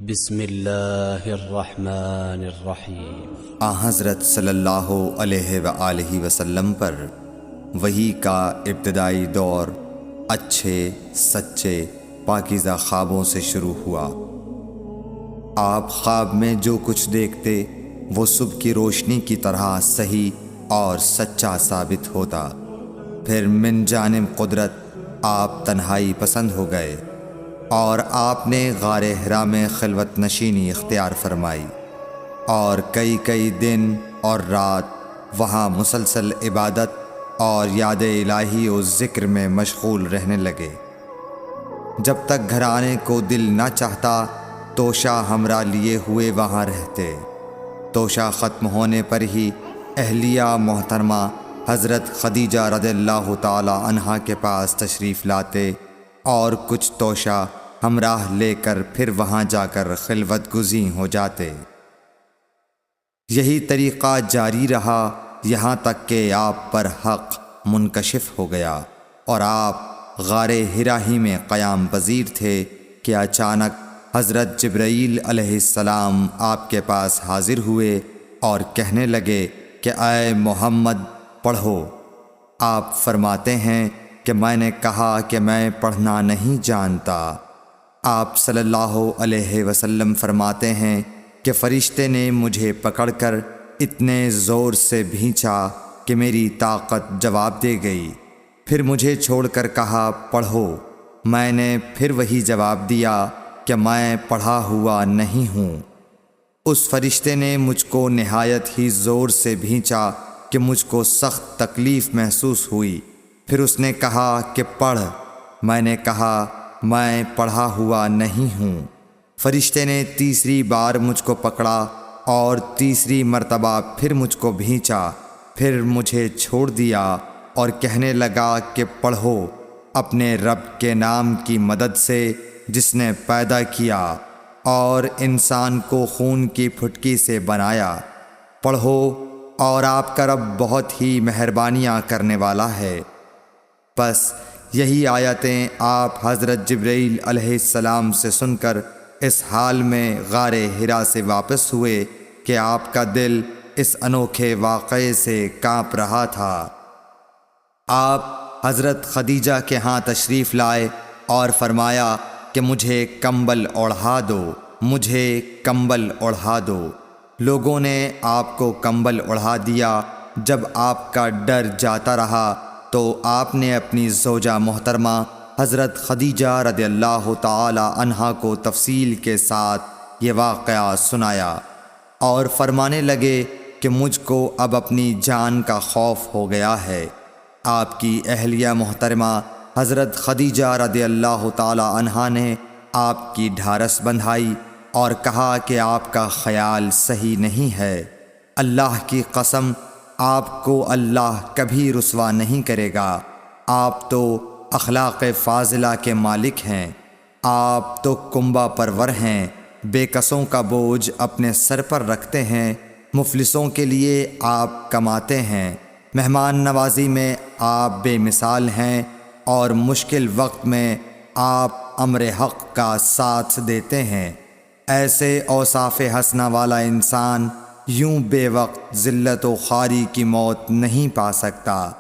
بسم اللہ الرحمن الرحیم۔ حضرت صلی اللہ علیہ وآلہ وسلم پر وحی کا ابتدائی دور اچھے سچے پاکیزہ خوابوں سے شروع ہوا۔ آپ خواب میں جو کچھ دیکھتے وہ صبح کی روشنی کی طرح صحیح اور سچا ثابت ہوتا۔ پھر من جانب قدرت آپ تنہائی پسند ہو گئے اور آپ نے غار حرا میں خلوت نشینی اختیار فرمائی اور کئی دن اور رات وہاں مسلسل عبادت اور یاد الہی و ذکر میں مشغول رہنے لگے۔ جب تک گھر آنے کو دل نہ چاہتا توشہ ہمراہ لیے ہوئے وہاں رہتے۔ توشہ ختم ہونے پر ہی اہلیہ محترمہ حضرت خدیجہ رضی اللہ تعالی عنہا کے پاس تشریف لاتے اور کچھ توشہ ہمراہ لے کر پھر وہاں جا کر خلوت گزین ہو جاتے۔ یہی طریقہ جاری رہا یہاں تک کہ آپ پر حق منکشف ہو گیا اور آپ غار حرا ہی میں قیام پذیر تھے کہ اچانک حضرت جبرائیل علیہ السلام آپ کے پاس حاضر ہوئے اور کہنے لگے کہ اے محمد پڑھو۔ آپ فرماتے ہیں کہ میں نے کہا کہ میں پڑھنا نہیں جانتا۔ آپ صلی اللہ علیہ وسلم فرماتے ہیں کہ فرشتے نے مجھے پکڑ کر اتنے زور سے بھینچا کہ میری طاقت جواب دے گئی۔ پھر مجھے چھوڑ کر کہا پڑھو۔ میں نے پھر وہی جواب دیا کہ میں پڑھا ہوا نہیں ہوں۔ اس فرشتے نے مجھ کو نہایت ہی زور سے بھینچا کہ مجھ کو سخت تکلیف محسوس ہوئی۔ پھر اس نے کہا کہ پڑھ۔ میں نے کہا میں پڑھا ہوا نہیں ہوں۔ فرشتے نے تیسری بار مجھ کو پکڑا اور تیسری مرتبہ پھر مجھ کو بھینچا۔ پھر مجھے چھوڑ دیا اور کہنے لگا کہ پڑھو اپنے رب کے نام کی مدد سے جس نے پیدا کیا اور انسان کو خون کی پھٹکی سے بنایا۔ پڑھو اور آپ کا رب بہت ہی مہربانیاں کرنے والا ہے۔ بس یہی آیتیں آپ حضرت جبرائیل علیہ السلام سے سن کر اس حال میں غار حرا سے واپس ہوئے کہ آپ کا دل اس انوکھے واقعے سے کانپ رہا تھا۔ آپ حضرت خدیجہ کے ہاں تشریف لائے اور فرمایا کہ مجھے کمبل اوڑھا دو، مجھے کمبل اوڑھا دو۔ لوگوں نے آپ کو کمبل اوڑھا دیا۔ جب آپ کا ڈر جاتا رہا تو آپ نے اپنی زوجہ محترمہ حضرت خدیجہ رضی اللہ تعالی عنہا کو تفصیل کے ساتھ یہ واقعہ سنایا اور فرمانے لگے کہ مجھ کو اب اپنی جان کا خوف ہو گیا ہے۔ آپ کی اہلیہ محترمہ حضرت خدیجہ رضی اللہ تعالی عنہا نے آپ کی ڈھارس بندھائی اور کہا کہ آپ کا خیال صحیح نہیں ہے۔ اللہ کی قسم آپ کو اللہ کبھی رسوا نہیں کرے گا۔ آپ تو اخلاق فاضلہ کے مالک ہیں۔ آپ تو کنبہ پرور ہیں، بے کسوں کا بوجھ اپنے سر پر رکھتے ہیں، مفلسوں کے لیے آپ کماتے ہیں، مہمان نوازی میں آپ بے مثال ہیں اور مشکل وقت میں آپ امر حق کا ساتھ دیتے ہیں۔ ایسے اوصاف حسنہ والا انسان یوں بے وقت ذلت و خواری کی موت نہیں پا سکتا۔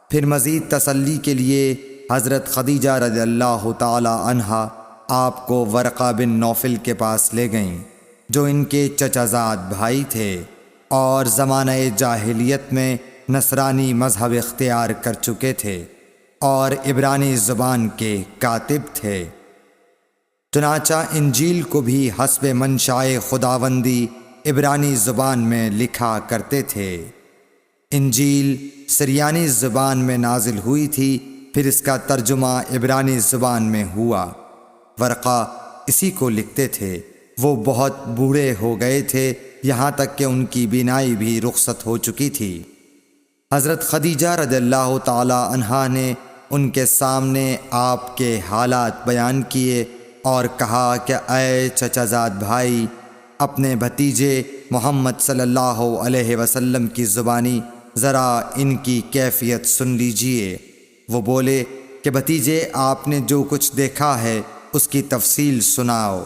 پھر مزید تسلی کے لیے حضرت خدیجہ رضی اللہ تعالی عنہا آپ کو ورقہ بن نوفل کے پاس لے گئیں جو ان کے چچا زاد بھائی تھے اور زمانہ جاہلیت میں نصرانی مذہب اختیار کر چکے تھے اور عبرانی زبان کے کاتب تھے۔ چنانچہ انجیل کو بھی حسب منشائے خداوندی عبرانی زبان میں لکھا کرتے تھے۔ انجیل سریانی زبان میں نازل ہوئی تھی، پھر اس کا ترجمہ عبرانی زبان میں ہوا۔ ورقہ اسی کو لکھتے تھے۔ وہ بہت بوڑھے ہو گئے تھے، یہاں تک کہ ان کی بینائی بھی رخصت ہو چکی تھی۔ حضرت خدیجہ رضی اللہ تعالی عنہا نے ان کے سامنے آپ کے حالات بیان کیے اور کہا کہ اے چچا زاد بھائی، اپنے بھتیجے محمد صلی اللہ علیہ وسلم کی زبانی ذرا ان کی کیفیت سن لیجئے۔ وہ بولے کہ بھتیجے آپ نے جو کچھ دیکھا ہے اس کی تفصیل سناؤ۔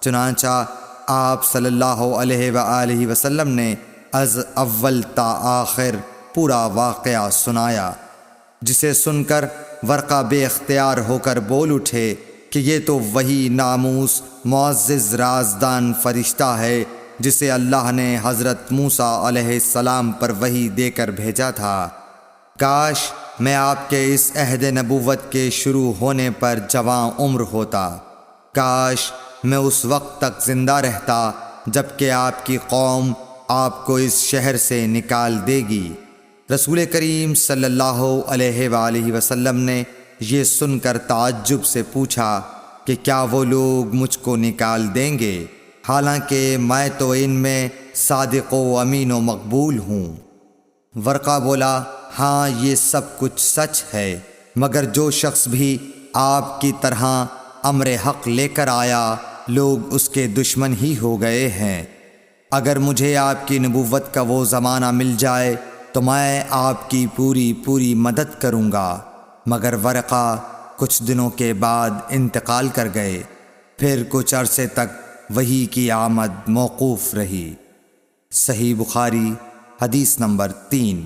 چنانچہ آپ صلی اللہ علیہ وآلہ وسلم نے از اول تا آخر پورا واقعہ سنایا، جسے سن کر ورقہ بے اختیار ہو کر بول اٹھے کہ یہ تو وہی ناموس معزز رازدان فرشتہ ہے جسے اللہ نے حضرت موسیٰ علیہ السلام پر وحی دے کر بھیجا تھا۔ کاش میں آپ کے اس عہد نبوت کے شروع ہونے پر جواں عمر ہوتا، کاش میں اس وقت تک زندہ رہتا جب کہ آپ کی قوم آپ کو اس شہر سے نکال دے گی۔ رسول کریم صلی اللہ علیہ وآلہ وسلم نے یہ سن کر تعجب سے پوچھا کہ کیا وہ لوگ مجھ کو نکال دیں گے، حالانکہ میں تو ان میں صادق و امین و مقبول ہوں۔ ورقہ بولا، ہاں یہ سب کچھ سچ ہے، مگر جو شخص بھی آپ کی طرح امر حق لے کر آیا لوگ اس کے دشمن ہی ہو گئے ہیں۔ اگر مجھے آپ کی نبوت کا وہ زمانہ مل جائے تو میں آپ کی پوری مدد کروں گا، مگر ورقہ کچھ دنوں کے بعد انتقال کر گئے، پھر کچھ عرصے تک وحی کی آمد موقوف رہی۔ صحیح بخاری حدیث نمبر 3۔